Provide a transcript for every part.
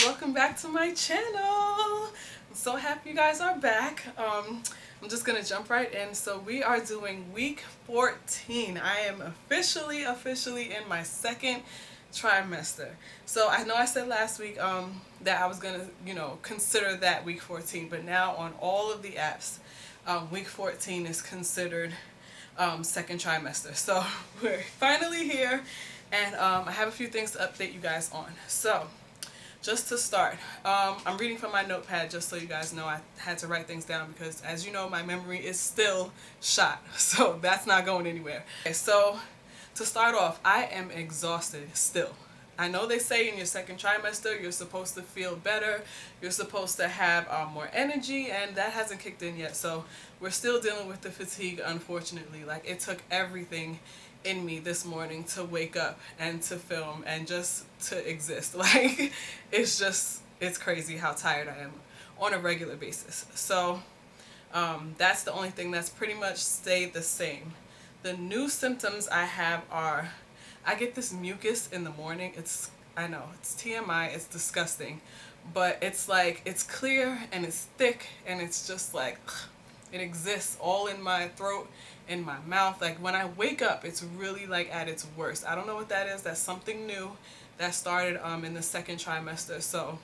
welcome back to my channel. I'm so happy you guys are back. I'm just gonna jump right in. So we are doing week 14. I am officially in my second trimester. So I know I said last week that I was gonna consider that week 14, but now on all of the apps, week 14 is considered second trimester. So we're finally here, and I have a few things to update you guys on. So just to start, I'm reading from my notepad just so you guys know I had to write things down because, as you know, my memory is still shot, so that's not going anywhere. Okay, so to start off, I am exhausted still. I know they say in your second trimester you're supposed to feel better, you're supposed to have more energy, and that hasn't kicked in yet. So we're still dealing with the fatigue, unfortunately. Like, it took everything in me this morning to wake up and to film and just to exist. Like, it's crazy how tired I am on a regular basis. So that's the only thing that's pretty much stayed the same. The new symptoms I have are, I get this mucus in the morning. I know, it's TMI, it's disgusting, but it's like, it's clear and it's thick and it's just like, it exists all in my throat, in my mouth. Like, when I wake up, it's really like at its worst. I don't know what that is. That's something new that started in the second trimester. So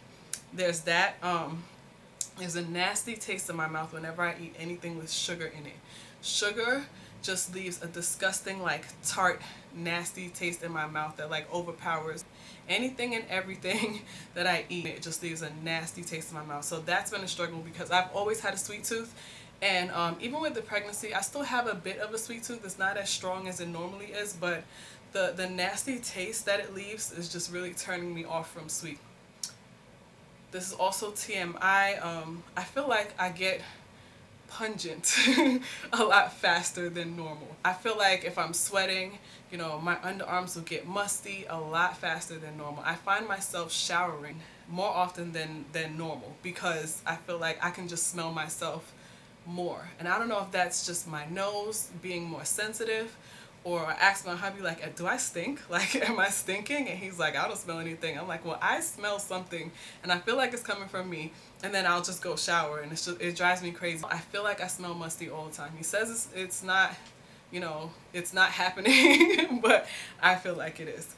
there's that. There's a nasty taste in my mouth whenever I eat anything with sugar in it. Sugar just leaves a disgusting, like, tart, nasty taste in my mouth that like overpowers anything and everything that I eat. It just leaves a nasty taste in my mouth. So that's been a struggle because I've always had a sweet tooth, and even with the pregnancy I still have a bit of a sweet tooth. It's not as strong as it normally is, but the nasty taste that it leaves is just really turning me off from sweet. This is also TMI. I feel like I get pungent a lot faster than normal. I feel like if I'm sweating, my underarms will get musty a lot faster than normal. I find myself showering more often than normal because I feel like I can just smell myself more. And I don't know if that's just my nose being more sensitive, or I asked my hubby, like, do I stink? Like, am I stinking? And he's like, I don't smell anything. I'm like, well, I smell something and I feel like it's coming from me. And then I'll just go shower and it drives me crazy. I feel like I smell musty all the time. He says it's not, it's not happening, but I feel like it is.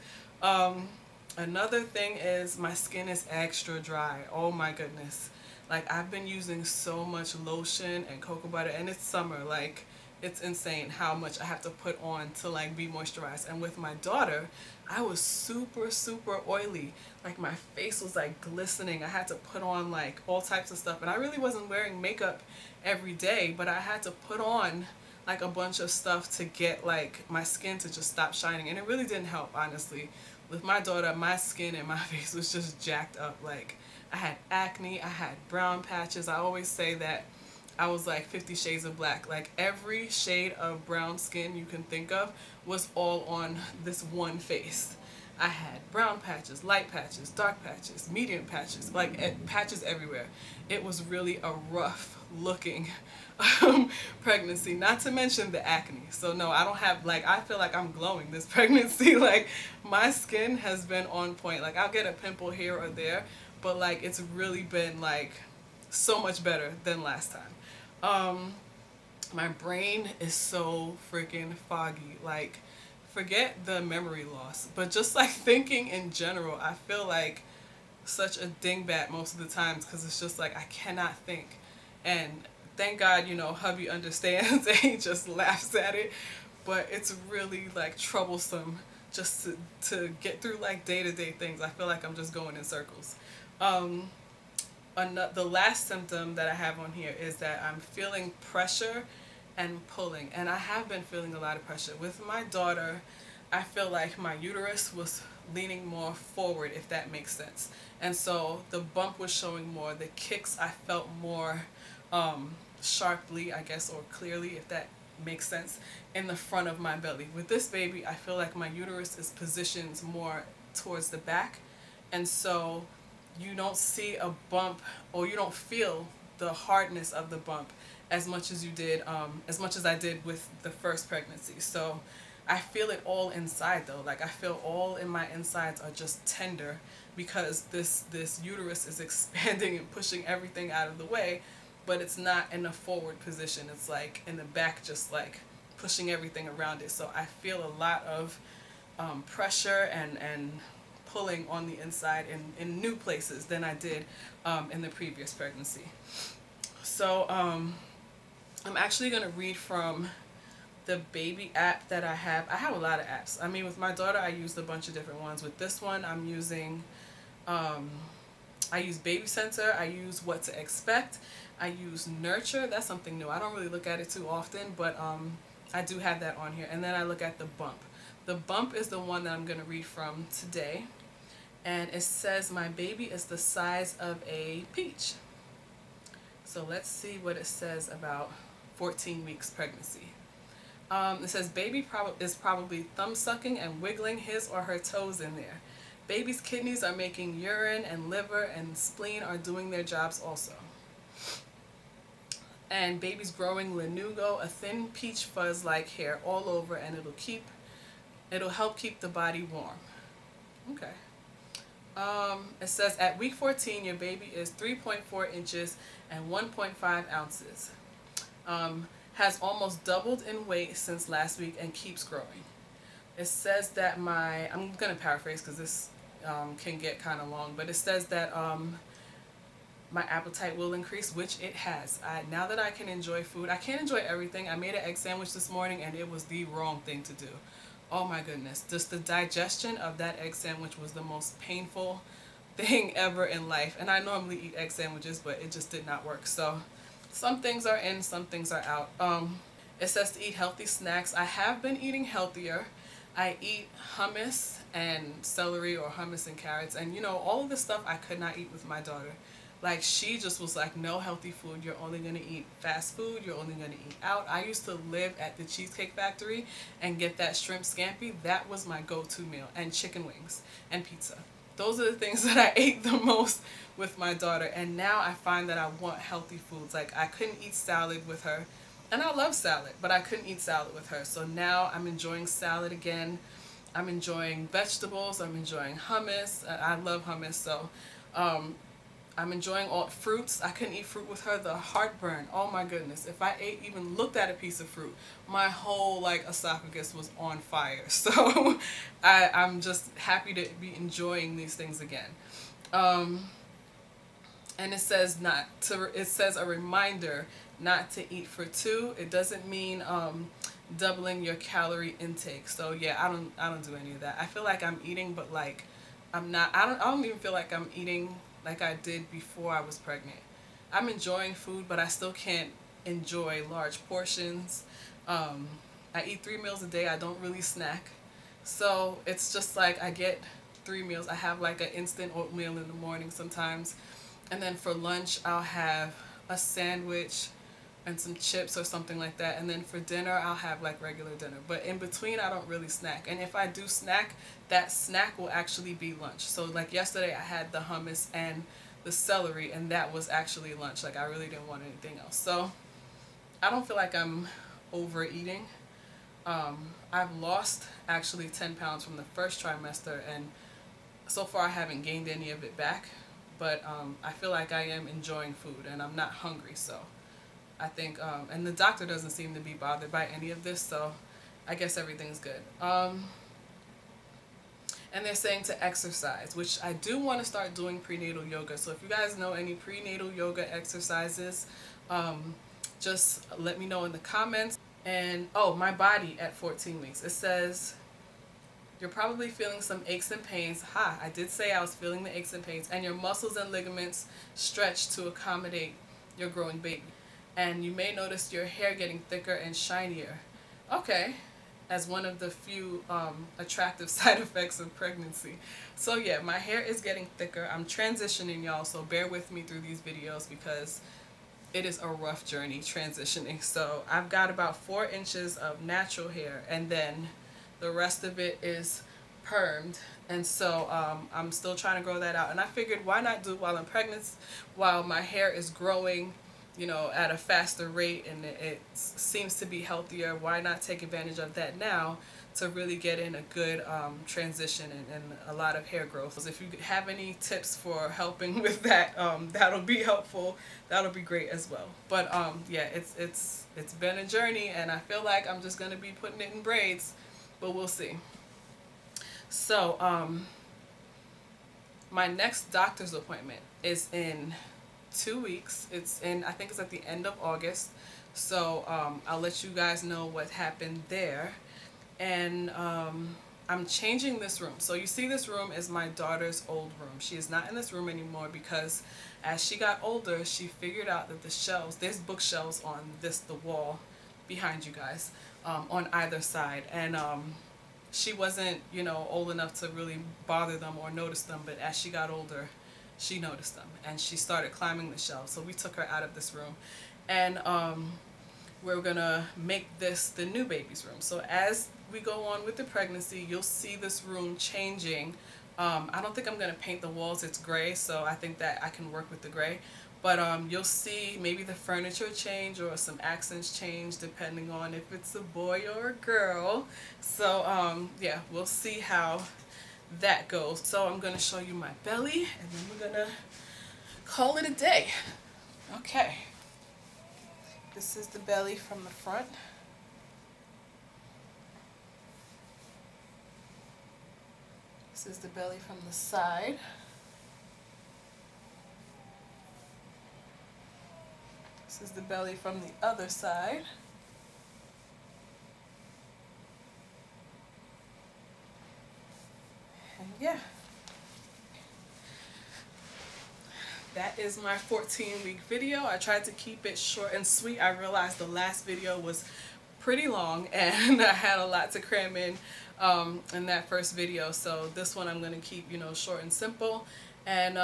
Another thing is my skin is extra dry. Oh my goodness. Like, I've been using so much lotion and cocoa butter, and it's summer. Like, it's insane how much I have to put on to like be moisturized. And with my daughter, I was super oily. Like, my face was like glistening. I had to put on like all types of stuff, and I really wasn't wearing makeup every day, but I had to put on like a bunch of stuff to get like my skin to just stop shining, and it really didn't help, honestly. With my daughter, my skin and my face was just jacked up. Like, I had acne, I had brown patches. I always say that I was like 50 shades of black. Like, every shade of brown skin you can think of was all on this one face. I had brown patches, light patches, dark patches, medium patches, like patches everywhere. It was really a rough looking pregnancy, not to mention the acne. So no, I don't have, like, I feel like I'm glowing this pregnancy. Like, my skin has been on point. Like, I'll get a pimple here or there, but like, it's really been like so much better than last time. My brain is so freaking foggy. Like, forget the memory loss, but just like thinking in general, I feel like such a dingbat most of the times because it's just like I cannot think. And thank God, hubby understands and he just laughs at it, but it's really like troublesome just to get through like day-to-day things. I feel like I'm just going in circles. The last symptom that I have on here is that I'm feeling pressure and pulling, and I have been feeling a lot of pressure. With my daughter, I feel like my uterus was leaning more forward, if that makes sense, and so the bump was showing more. The kicks I felt more sharply, I guess, or clearly, if that makes sense, in the front of my belly. With this baby, I feel like my uterus is positioned more towards the back, and so you don't see a bump, or you don't feel the hardness of the bump as much as you did, as much as I did with the first pregnancy. So I feel it all inside though. Like, I feel all in my insides are just tender. because this uterus is expanding and pushing everything out of the way, but it's not in a forward position. It's like in the back, just like pushing everything around it. So I feel a lot of pressure and pulling on the inside in new places than I did in the previous pregnancy. So I'm actually going to read from the baby app that I have. I have a lot of apps. I mean, with my daughter, I used a bunch of different ones. With this one, I'm using, I use Baby Center. I use What to Expect. I use Nurture. That's something new. I don't really look at it too often, but I do have that on here. And then I look at the Bump. The Bump is the one that I'm going to read from today. And it says, my baby is the size of a peach. So let's see what it says about 14 weeks pregnancy. It says baby is probably thumb sucking and wiggling his or her toes in there. Baby's kidneys are making urine, and liver and spleen are doing their jobs also. And baby's growing lanugo, a thin peach fuzz-like hair all over, and it'll help keep the body warm. Okay. It says at week 14 your baby is 3.4 inches and 1.5 ounces. Has almost doubled in weight since last week and keeps growing. It says that I'm going to paraphrase because this can get kind of long, but it says that my appetite will increase, which it has. Now that I can enjoy food, I can't enjoy everything. I made an egg sandwich this morning and it was the wrong thing to do. Oh my goodness, just the digestion of that egg sandwich was the most painful thing ever in life. And I normally eat egg sandwiches, but it just did not work. So some things are in, some things are out. It says to eat healthy snacks. I have been eating healthier. I eat hummus and celery, or hummus and carrots, and you know, all of this stuff I could not eat with my daughter. Like, she just was like, no healthy food. You're only going to eat fast food. You're only going to eat out. I used to live at the Cheesecake Factory and get that shrimp scampi. That was my go-to meal. And chicken wings and pizza. Those are the things that I ate the most with my daughter. And now I find that I want healthy foods. Like, I couldn't eat salad with her. And I love salad, but I couldn't eat salad with her. So now I'm enjoying salad again. I'm enjoying vegetables. I'm enjoying hummus. I love hummus. So I'm enjoying all fruits. I couldn't eat fruit with her. The heartburn. Oh my goodness. If I even looked at a piece of fruit, my whole esophagus was on fire. So I'm just happy to be enjoying these things again. And it says it says a reminder not to eat for two. It doesn't mean doubling your calorie intake. So yeah, I don't do any of that. I feel like I'm eating, but like I'm not. I don't even feel like I'm eating like I did before I was pregnant. I'm enjoying food, but I still can't enjoy large portions. I eat 3 meals a day. I don't really snack. So it's just like I get 3 meals. I have like an instant oatmeal in the morning sometimes. And then for lunch, I'll have a sandwich and some chips or something like that. And then for dinner, I'll have like regular dinner. But in between, I don't really snack. And if I do snack, that snack will actually be lunch. So like yesterday, I had the hummus and the celery, and that was actually lunch. Like, I really didn't want anything else. So I don't feel like I'm overeating. I've lost actually 10 pounds from the first trimester, and so far I haven't gained any of it back. But I feel like I am enjoying food, and I'm not hungry. So I think, and the doctor doesn't seem to be bothered by any of this, so I guess everything's good. And they're saying to exercise, which I do want to start doing prenatal yoga. So if you guys know any prenatal yoga exercises, just let me know in the comments. And oh, my body at 14 weeks. It says, you're probably feeling some aches and pains. I did say I was feeling the aches and pains. And your muscles and ligaments stretch to accommodate your growing baby. And you may notice your hair getting thicker and shinier. Okay, as one of the few attractive side effects of pregnancy. So yeah, my hair is getting thicker. I'm transitioning, y'all, so bear with me through these videos because it is a rough journey transitioning. So I've got about 4 inches of natural hair, and then the rest of it is permed. And so I'm still trying to grow that out. And I figured, why not do it while I'm pregnant, while my hair is growing, you know, at a faster rate, and it seems to be healthier. Why not take advantage of that now to really get in a good transition and a lot of hair growth? So if you have any tips for helping with that, that'll be helpful. That'll be great as well. But yeah, it's been a journey, and I feel like I'm just gonna be putting it in braids, but we'll see. So my next doctor's appointment is in 2 weeks. It's in, I think it's at the end of August. So I'll let you guys know what happened there. And I'm changing this room. So you see, this room is my daughter's old room. She is not in this room anymore because as she got older, she figured out that the shelves, there's bookshelves on the wall behind you guys, on either side. And she wasn't, you know, old enough to really bother them or notice them, but as she got older, she noticed them and she started climbing the shelves. So we took her out of this room, and we're gonna make this the new baby's room. So as we go on with the pregnancy, you'll see this room changing. I don't think I'm gonna paint the walls. It's gray, so I think that I can work with the gray. But you'll see maybe the furniture change or some accents change depending on if it's a boy or a girl. So yeah, we'll see how that goes. So I'm going to show you my belly, and then we're going to call it a day. Okay. This is the belly from the front. This is the belly from the side. This is the belly from the other side. And yeah, that is my 14-week video. I tried to keep it short and sweet. I realized the last video was pretty long and I had a lot to cram in that first video. So this one I'm going to keep, you know, short and simple. And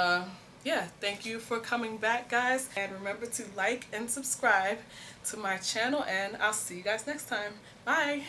yeah, thank you for coming back, guys, and remember to like and subscribe to my channel, and I'll see you guys next time. Bye.